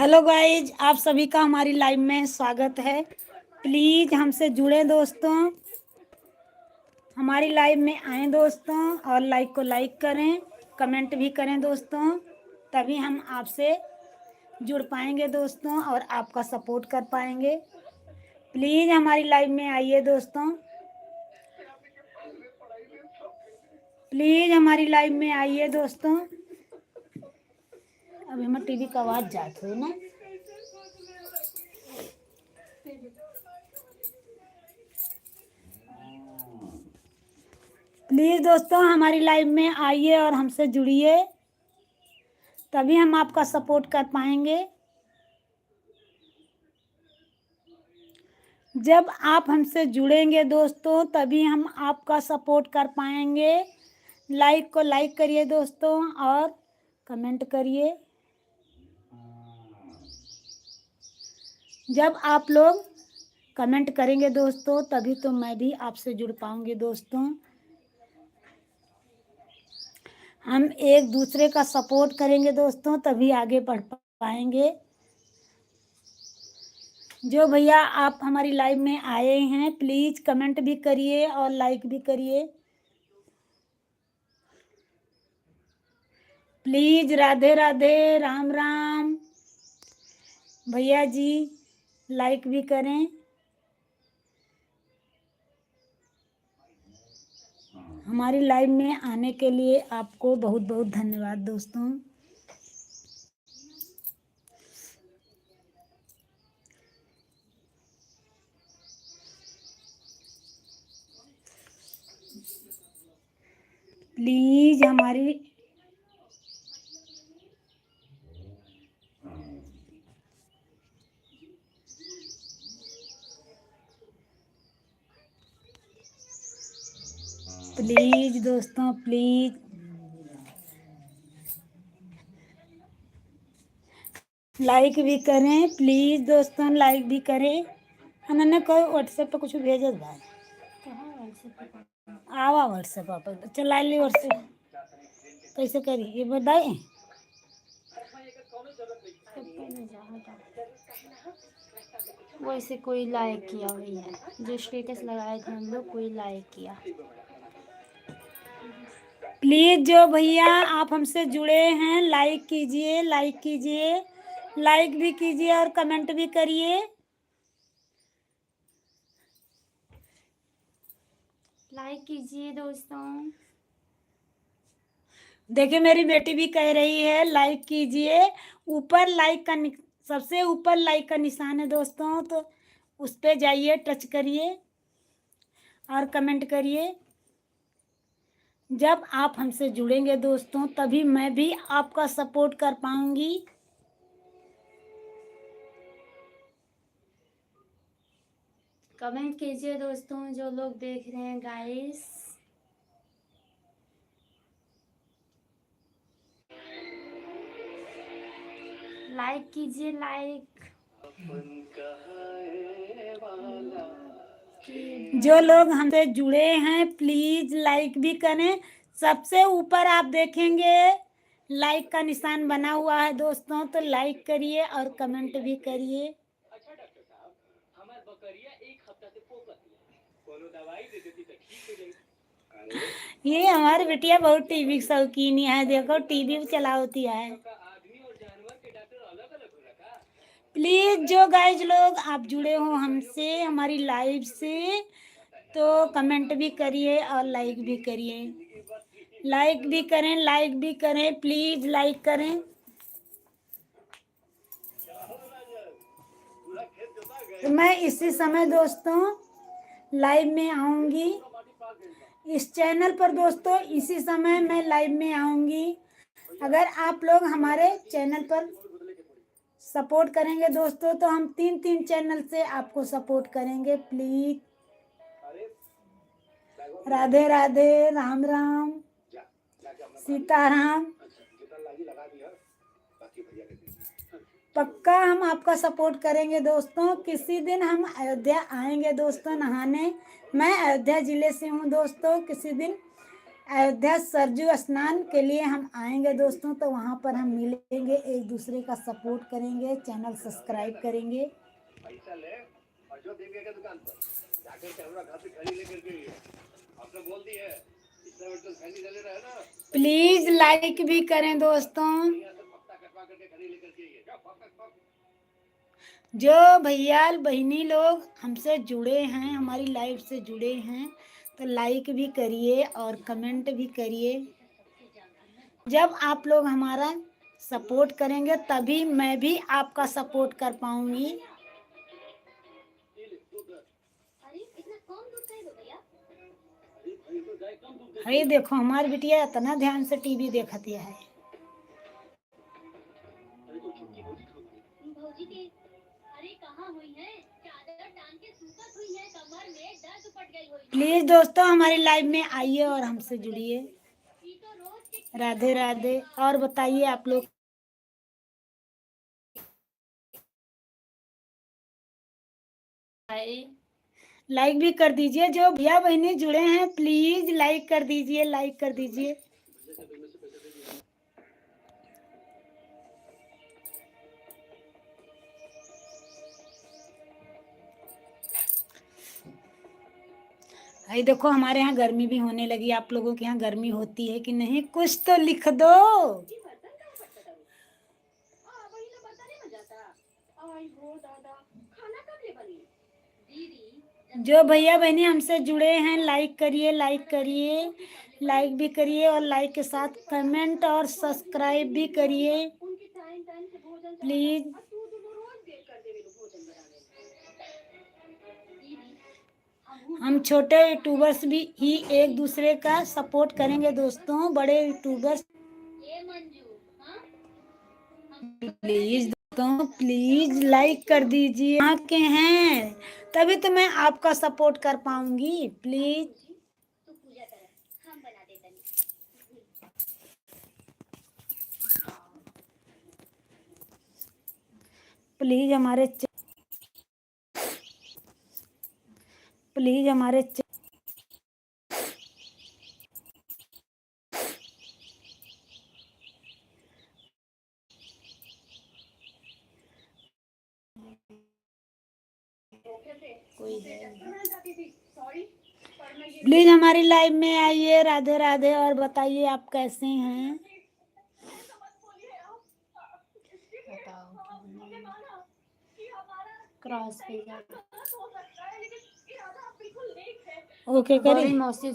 Hello guys, आप सभी का हमारी लाइव में स्वागत है। प्लीज़ हमसे जुड़े दोस्तों, हमारी लाइव में आए दोस्तों और लाइक को लाइक करें, कमेंट भी करें दोस्तों, तभी हम आपसे जुड़ पाएंगे दोस्तों और आपका सपोर्ट कर पाएंगे। प्लीज़ हमारी लाइव में आइए दोस्तों, प्लीज़ हमारी लाइव में आइए दोस्तों। अभी हमारे टीवी का आवाज़ जात हो ना। प्लीज़ दोस्तों हमारी लाइव में आइए और हमसे जुड़िए, तभी हम आपका सपोर्ट कर पाएंगे। जब आप हमसे जुड़ेंगे दोस्तों तभी हम आपका सपोर्ट कर पाएंगे। लाइक को लाइक करिए दोस्तों और कमेंट करिए। जब आप लोग कमेंट करेंगे दोस्तों तभी तो मैं भी आपसे जुड़ पाऊंगी दोस्तों। हम एक दूसरे का सपोर्ट करेंगे दोस्तों तभी आगे बढ़ पाएंगे। जो भैया आप हमारी लाइव में आए हैं प्लीज़ कमेंट भी करिए और लाइक भी करिए। प्लीज़ राधे राधे, राम राम। भैया जी लाइक भी करें। हमारी लाइव में आने के लिए आपको बहुत बहुत धन्यवाद दोस्तों। प्लीज हमारी प्लीज दोस्तों प्लीज लाइक भी करें। प्लीज दोस्तों लाइक भी करें। अनन्या कोई व्हाट्सएप पे कुछ भेजत बा? आवा व्हाट्सएप पर चला ली। व्हाट्सएप कैसे करी ये बताए? वैसे कोई लाइक किया भैया, जो स्टेटस लगाए थे हम लोग, कोई लाइक किया। प्लीज जो भैया आप हमसे जुड़े हैं लाइक कीजिए, लाइक कीजिए, लाइक भी कीजिए और कमेंट भी करिए। लाइक कीजिए दोस्तों। देखिए मेरी बेटी भी कह रही है लाइक कीजिए। ऊपर लाइक का सबसे ऊपर लाइक का निशान है दोस्तों, तो उस पे जाइए, टच करिए और कमेंट करिए। जब आप हमसे जुड़ेंगे दोस्तों तभी मैं भी आपका सपोर्ट कर पाऊंगी। कमेंट कीजिए दोस्तों जो लोग देख रहे हैं गाइस। लाइक कीजिए, लाइक। जो लोग हमसे जुड़े हैं प्लीज लाइक भी करें। सबसे ऊपर आप देखेंगे लाइक का निशान बना हुआ है दोस्तों, तो लाइक करिए और कमेंट भी करिए। ये हमारी बिटिया बहुत टीवी की शौकीन है, देखो टीवी चलाती है। प्लीज जो गाइज लोग आप जुड़े हो हमसे हमारी लाइव से, तो कमेंट भी करिए और लाइक भी करिए। लाइक भी करें, लाइक भी करें, प्लीज लाइक करें। तो मैं इसी समय दोस्तों लाइव में आऊंगी इस चैनल पर दोस्तों, इसी समय मैं लाइव में आऊंगी। अगर आप लोग हमारे चैनल पर सपोर्ट करेंगे दोस्तों तो हम 3 चैनल से आपको सपोर्ट करेंगे। प्लीज राधे राधे, राम राम, सीताराम। पक्का हम आपका सपोर्ट करेंगे दोस्तों। किसी दिन हम अयोध्या आएंगे दोस्तों नहाने। मैं अयोध्या जिले से हूँ दोस्तों। किसी दिन अयोध्या सरजू स्नान के लिए हम आएंगे दोस्तों, तो वहाँ पर हम मिलेंगे, एक दूसरे का सपोर्ट करेंगे, चैनल सब्सक्राइब करेंगे। पैसा ले और जो देवी के दुकान पर जाकर के हमरा घर पे खड़ी लेकर के आपने बोल दी है इतना वेट तो खैनी ले रहा है ना, प्लीज लाइक भी करें दोस्तों। यहाँ से पत्ता कटवा करके खड़ी लेकर के आइए। जाओ पक पक पक। जो भैया बहनी लोग हमसे जुड़े हैं, हमारी लाइव से जुड़े हैं, तो लाइक भी करिए और कमेंट भी करिए। जब आप लोग हमारा सपोर्ट करेंगे तभी मैं भी आपका सपोर्ट कर पाऊंगी। अरे देखो हमारी बिटिया इतना ध्यान से टीवी देखती है। भौजी के अरे कहाँ हुई है, चादर टांग के सूखत हुई है, कमर में दर्द उपट गई हुई। प्लीज दोस्तों हमारी लाइव में आइए और हमसे जुड़िए। ये तो रोज के राधे राधे। और बताइए आप लोग। लाइक भी कर दीजिए, जो भैया बहनी जुड़े हैं प्लीज लाइक कर दीजिए, लाइक कर दीजिए। भाई देखो हमारे यहाँ गर्मी भी होने लगी। आप लोगों के यहाँ गर्मी होती है कि नहीं, कुछ तो लिख दो। बर्तन कहाँ फटता करूँ? वही ना बर्तन नहीं बन जाता। आई हो दादा, खाना कब ले बनी? दीदी जो भैया बहनी हमसे जुड़े हैं लाइक करिए, लाइक करिए, लाइक भी करिए और लाइक के साथ कमेंट और सब्सक्राइब भी करिए उनकी टाइम टाइम से भोजन प्लीज। और तू दोनों रोज देर कर देवे लो भोजन बनाने में। दीदी हम छोटे यूट्यूबर्स भी ही एक दूसरे का सपोर्ट करेंगे दोस्तों। बड़े यूट्यूबर्स ये मंजू हाँ प्लीज दोस्तों प्लीज लाइक कर दीजिए। यहाँ के हैं तभी तो मैं आपका सपोर्ट कर पाऊंगी। प्लीज तू पूजा कर, हम बना देते हैं। प्लीज हमारे प्लीज हमारी लाइव में आइए। राधे राधे। और बताइए आप कैसे हैं। क्रॉस पे ओके करें। मौसी